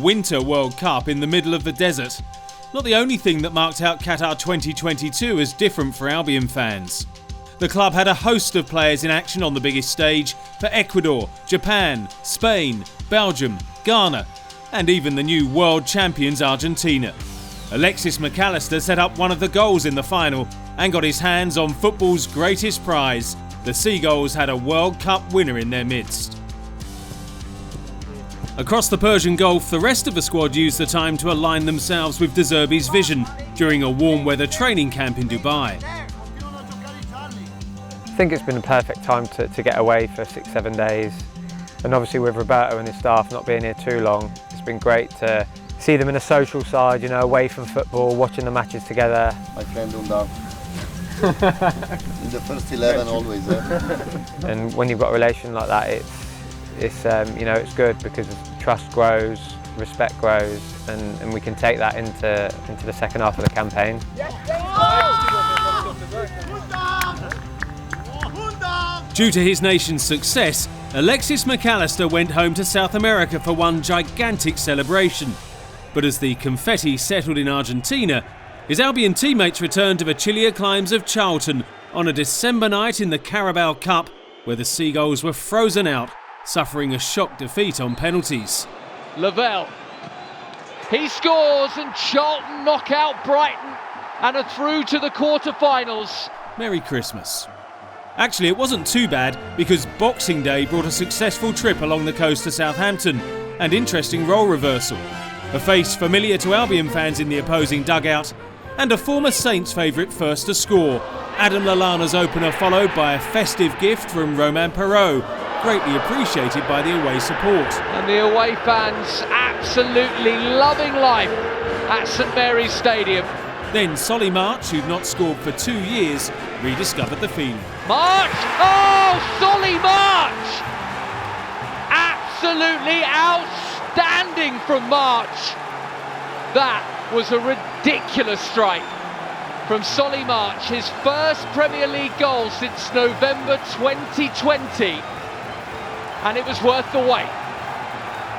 Winter World Cup in the middle of the desert. Not the only thing that marked out Qatar 2022 as different for Albion fans. The club had a host of players in action on the biggest stage for Ecuador, Japan, Spain, Belgium, Ghana, and even the new world champions Argentina. Alexis Mac Allister set up one of the goals in the final and got his hands on football's greatest prize. The Seagulls had a World Cup winner in their midst. Across the Persian Gulf, the rest of the squad used the time to align themselves with De Zerbi's vision during a warm weather training camp in Dubai. I think it's been a perfect time to get away for 6-7 days, and obviously with Roberto and his staff not being here too long, it's been great to see them in a social side, away from football, watching the matches together. My friend Undam. In the first 11 always. And when you've got a relation like that, it's good because trust grows, respect grows, and we can take that into the second half of the campaign. Due to his nation's success, Alexis Mac Allister went home to South America for one gigantic celebration. But as the confetti settled in Argentina, his Albion teammates returned to the chillier climes of Charlton on a December night in the Carabao Cup, where the Seagulls were frozen out, suffering a shock defeat on penalties. Lavelle, he scores and Charlton knock out Brighton and are through to the quarter-finals. Merry Christmas. Actually, it wasn't too bad because Boxing Day brought a successful trip along the coast to Southampton and interesting role reversal. A face familiar to Albion fans in the opposing dugout and a former Saints favourite first to score. Adam Lallana's opener followed by a festive gift from Romain Perrault, greatly appreciated by the away support. And the away fans absolutely loving life at St Mary's Stadium. Then Solly March, who'd not scored for 2 years, rediscovered the feeling. March! Oh, Solly March! Absolutely outstanding from March. That was a ridiculous strike from Solly March, his first Premier League goal since November 2020. And it was worth the wait.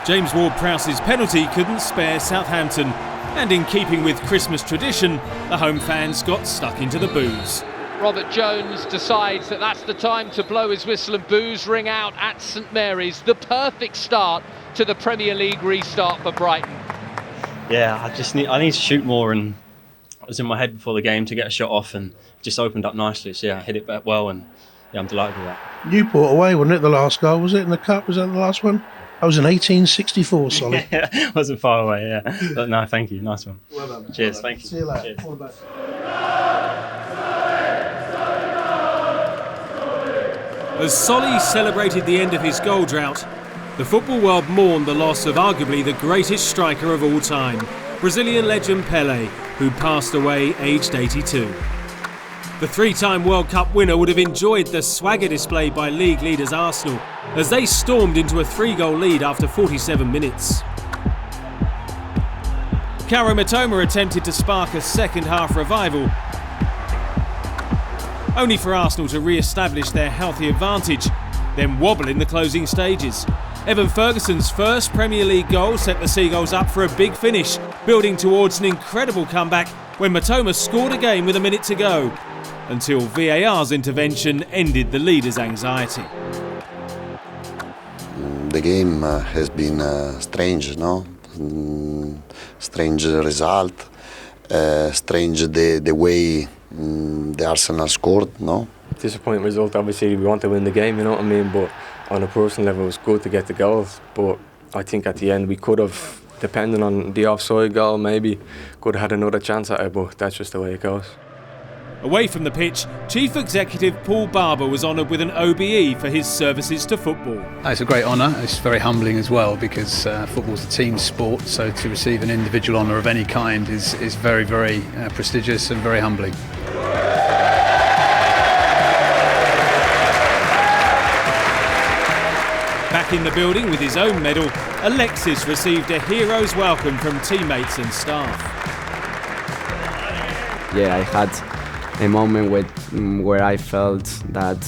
James Ward-Prowse's penalty couldn't spare Southampton, and in keeping with Christmas tradition, the home fans got stuck into the boos. Robert Jones decides that that's the time to blow his whistle and boos ring out at St Mary's. The perfect start to the Premier League restart for Brighton. Yeah, I need to shoot more, and it was in my head before the game to get a shot off, and it just opened up nicely. So yeah, I hit it back well, and yeah, I'm delighted with that. Newport away, wasn't it, the last goal? Was it in the cup? Was that the last one? I was in 1864, Solly. Yeah, wasn't far away, yeah. But no, thank you, nice one. Well done. Cheers, well done. thank you. See you later. Cheers. All the best. As Solly celebrated the end of his goal drought, the football world mourned the loss of arguably the greatest striker of all time, Brazilian legend Pelé, who passed away aged 82. The three-time World Cup winner would have enjoyed the swagger displayed by league leaders Arsenal as they stormed into a 3-goal lead after 47 minutes. Kaoru Mitoma attempted to spark a second-half revival, only for Arsenal to re-establish their healthy advantage, then wobble in the closing stages. Evan Ferguson's first Premier League goal set the Seagulls up for a big finish, building towards an incredible comeback when Mitoma scored again with a minute to go, until VAR's intervention ended the leaders' anxiety. The game has been strange, no? Strange result, strange the way the Arsenal scored, no? Disappointing result, obviously we want to win the game, you know what I mean, but on a personal level it was good to get the goals, but I think at the end we could have, depending on the offside goal, maybe could have had another chance at it, but that's just the way it goes. Away from the pitch, Chief Executive Paul Barber was honoured with an OBE for his services to football. It's a great honour. It's very humbling as well because football's a team sport, so to receive an individual honour of any kind is very, very prestigious and very humbling. Back in the building with his own medal, Alexis received a hero's welcome from teammates and staff. Yeah, I had a moment where I felt that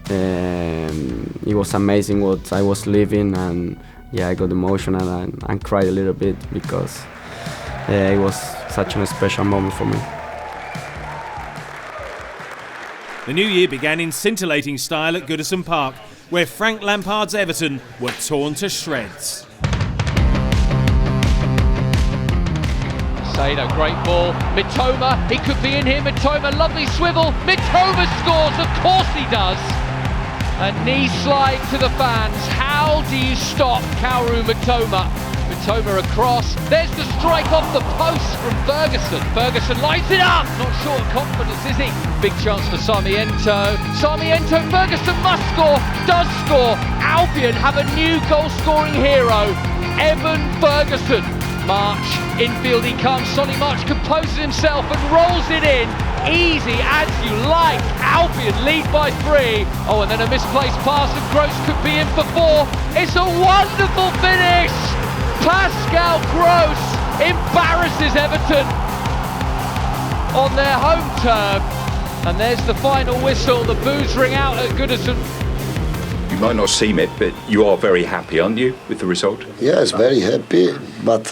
it was amazing what I was living, and I got emotional and cried a little bit because it was such a special moment for me. The new year began in scintillating style at Goodison Park, where Frank Lampard's Everton were torn to shreds. Sada, great ball. Mitoma, he could be in here. Mitoma, lovely swivel. Mitoma scores, of course he does. A knee slide to the fans. How do you stop Kaoru Mitoma? Mitoma across. There's the strike off the post from Ferguson. Ferguson lights it up. Not short of confidence, is he? Big chance for Sarmiento. Sarmiento, Ferguson must score. Does score. Albion have a new goal-scoring hero, Evan Ferguson. March, infield he comes. Solly March composes himself and rolls it in. Easy as you like. Albion lead by 3. Oh, and then a misplaced pass and Gross could be in for 4. It's a wonderful finish. Pascal Gross embarrasses Everton on their home turf. And there's the final whistle. The boos ring out at Goodison. You might not seem it, but you are very happy, aren't you, with the result? Yes, very happy, but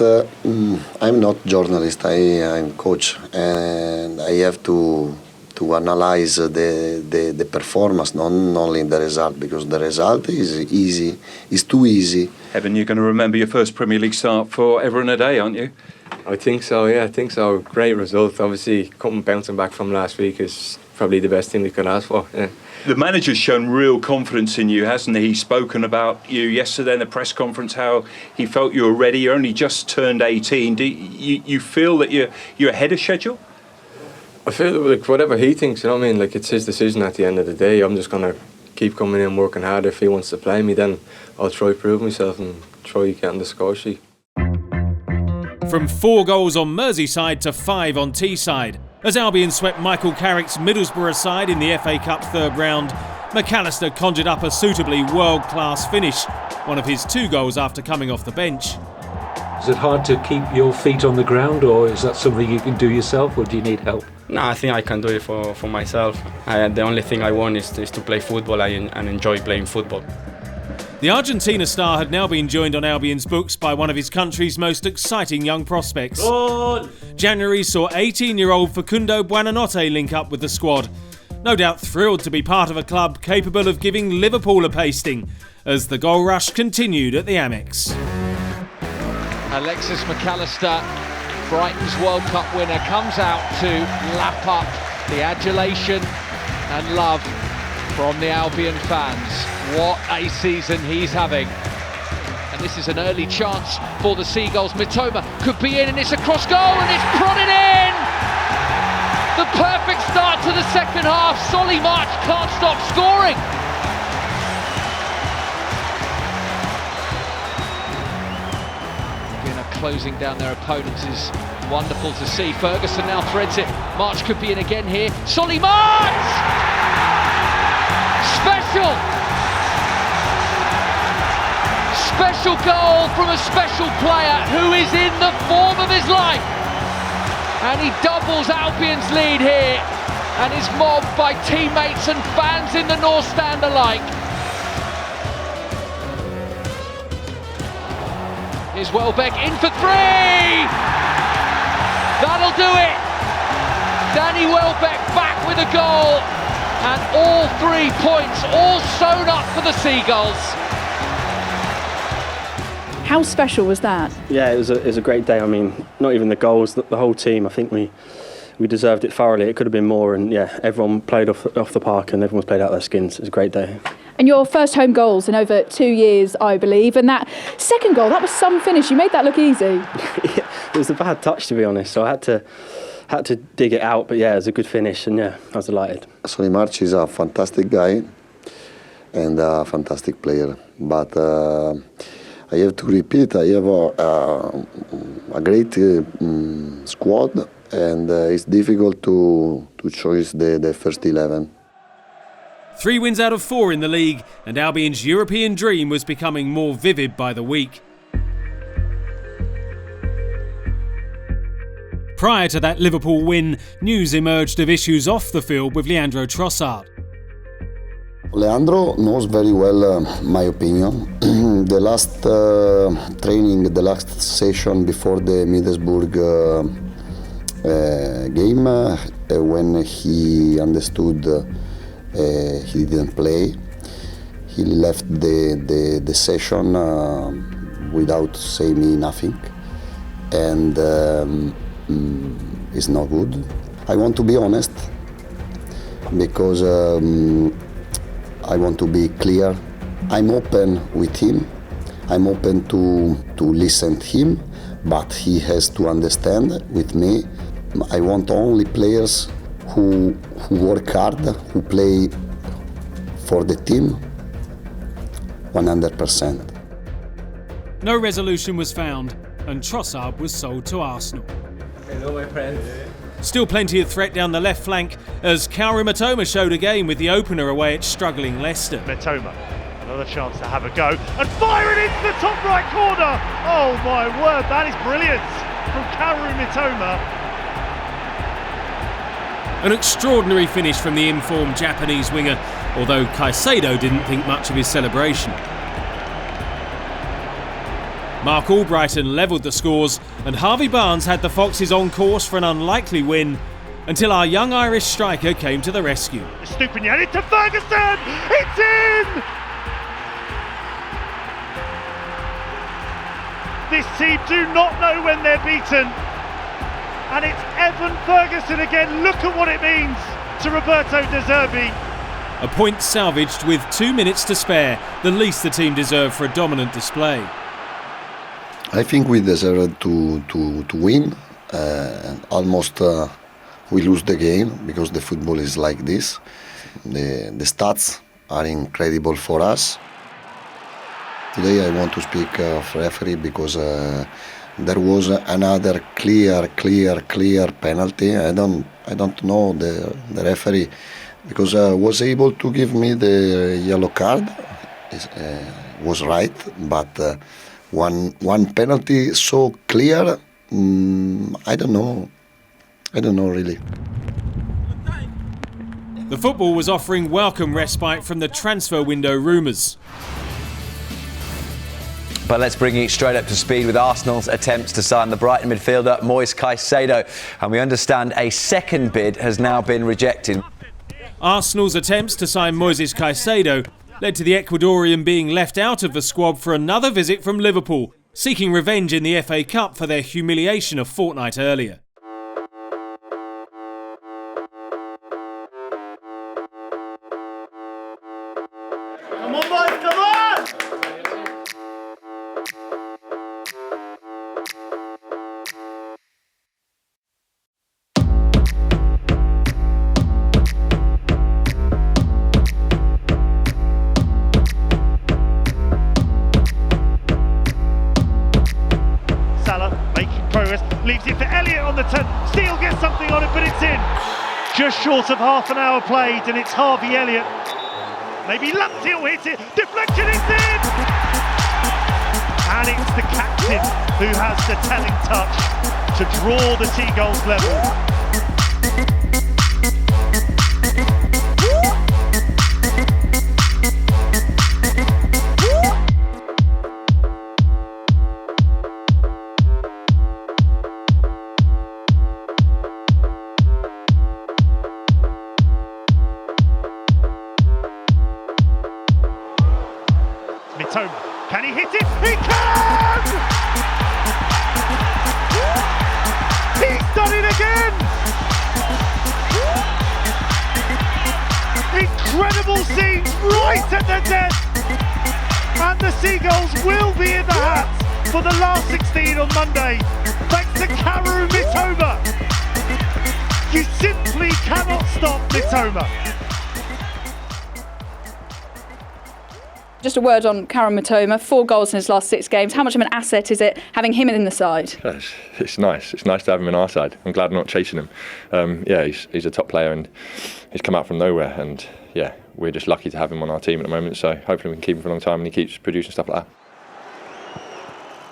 I'm not journalist, I'm coach, and I have to analyze the performance, not only the result, because the result is easy, is too easy. Evan, you're going to remember your first Premier League start forever and a day, aren't you? I think so, yeah, I think so. Great result. Obviously, bouncing back from last week is probably the best thing we could ask for, yeah. The manager's shown real confidence in you, hasn't he? He's spoken about you yesterday in the press conference, how he felt you were ready. You only just turned 18. Do you feel that you're ahead of schedule? I feel like whatever he thinks, you know what I mean? Like, it's his decision at the end of the day. I'm just going to keep coming in, working hard. If he wants to play me, then I'll try to prove myself and try to get on the score sheet. From 4 goals on Merseyside to 5 on Teesside, as Albion swept Michael Carrick's Middlesbrough side in the FA Cup third round, Mac Allister conjured up a suitably world-class finish, one of his 2 goals after coming off the bench. Is it hard to keep your feet on the ground, or is that something you can do yourself, or do you need help? No, I think I can do it for myself. The only thing I want is to play football and enjoy playing football. The Argentina star had now been joined on Albion's books by one of his country's most exciting young prospects. January saw 18-year-old Facundo Buonanotte link up with the squad. No doubt thrilled to be part of a club capable of giving Liverpool a pasting, as the goal rush continued at the Amex. Alexis Mac Allister, Brighton's World Cup winner, comes out to lap up the adulation and love from the Albion fans. What a season he's having. And this is an early chance for the Seagulls. Mitoma could be in, and it's a cross goal, and it's prodded in! The perfect start to the second half. Solly March can't stop scoring. Closing down their opponents is wonderful to see. Ferguson now threads it. March could be in again here. Solly March! Special! Special goal from a special player who is in the form of his life. And he doubles Albion's lead here and is mobbed by teammates and fans in the North Stand alike. Here's Welbeck in for 3! That'll do it! Danny Welbeck back with a goal, and all 3 points all sewn up for the Seagulls. How special was that? Yeah, it was a great day. I mean, not even the goals, the whole team. I think we deserved it thoroughly. It could have been more, and yeah, everyone played off the park and everyone's played out their skins. It was a great day. And your first home goals in over 2 years, I believe. And that second goal, that was some finish. You made that look easy. Yeah, it was a bad touch, to be honest. So I had to dig it out. But yeah, it was a good finish, and yeah, I was delighted. Solly March is a fantastic guy and a fantastic player. But I have to repeat, I have a great squad, and it's difficult to choose the first 11. 3 wins out of 4 in the league, and Albion's European dream was becoming more vivid by the week. Prior to that Liverpool win, news emerged of issues off the field with Leandro Trossard. Leandro knows very well my opinion. The last training, the last session before the Middlesbrough game, when he understood he didn't play, he left the session without saying me nothing, and it's not good. I want to be honest because I want to be clear. I'm open with him. I'm open to listen to him, but he has to understand with me. I want only players who work hard, who play for the team 100%. No resolution was found, and Trossard was sold to Arsenal. Hello, my friend. Still plenty of threat down the left flank as Kaoru Mitoma showed again with the opener away at struggling Leicester. Mitoma, another chance to have a go and fire it into the top right corner. Oh my word, that is brilliant from Kaoru Mitoma. An extraordinary finish from the informed Japanese winger, although Caicedo didn't think much of his celebration. Mark Albrighton levelled the scores, and Harvey Barnes had the Foxes on course for an unlikely win until our young Irish striker came to the rescue. Stupinian into Ferguson! It's in! This team do not know when they're beaten. And it's Evan Ferguson again. Look at what it means to Roberto De Zerbi. A point salvaged with 2 minutes to spare, the least the team deserved for a dominant display. I think we deserve to win. Almost we lose the game because the football is like this. The stats are incredible for us. Today I want to speak of referee because there was another clear penalty. I don't know the referee because was able to give me the yellow card. Was right, but. One penalty so clear, I don't know really. The football was offering welcome respite from the transfer window rumours. But let's bring you straight up to speed with Arsenal's attempts to sign the Brighton midfielder Moise Caicedo, and we understand a second bid has now been rejected. Arsenal's attempts to sign Moises Caicedo led to the Ecuadorian being left out of the squad for another visit from Liverpool, seeking revenge in the FA Cup for their humiliation a fortnight earlier. Come on, boys, come on! Leaves it for Elliott on the turn. Steele gets something on it, but it's in. Just short of half an hour played, and it's Harvey Elliott. Maybe Lumptill hits it. Deflection, it's in! And it's the captain who has the telling touch to draw the Seagulls level. Can he hit it? He can! He's done it again! Incredible scene right at the death! And the Seagulls will be in the hat for the last 16 on Monday, thanks to Kaoru Mitoma. You simply cannot stop Mitoma. Just a word on Kaoru Mitoma, 4 goals in his last 6 games. How much of an asset is it having him in the side? It's nice. It's nice to have him in our side. I'm glad I'm not chasing him. He's a top player and he's come out from nowhere. And yeah, we're just lucky to have him on our team at the moment. So hopefully we can keep him for a long time and he keeps producing stuff like that.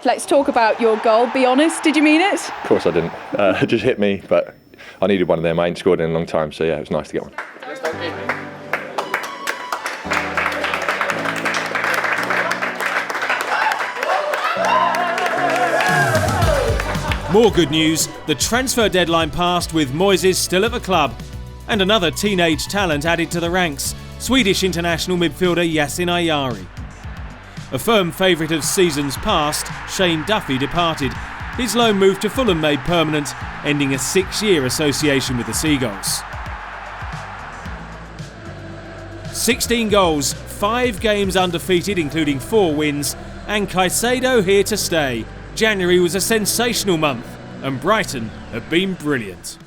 Let's talk about your goal. Be honest, did you mean it? Of course I didn't. It just hit me, but I needed one of them. I ain't scored in a long time. So yeah, it was nice to get one. More good news, the transfer deadline passed with Moises still at the club. And another teenage talent added to the ranks, Swedish international midfielder Yasin Ayari. A firm favourite of seasons past, Shane Duffy departed. His loan move to Fulham made permanent, ending a 6-year association with the Seagulls. 16 goals, 5 games undefeated including 4 wins, and Caicedo here to stay. January was a sensational month and Brighton have been brilliant.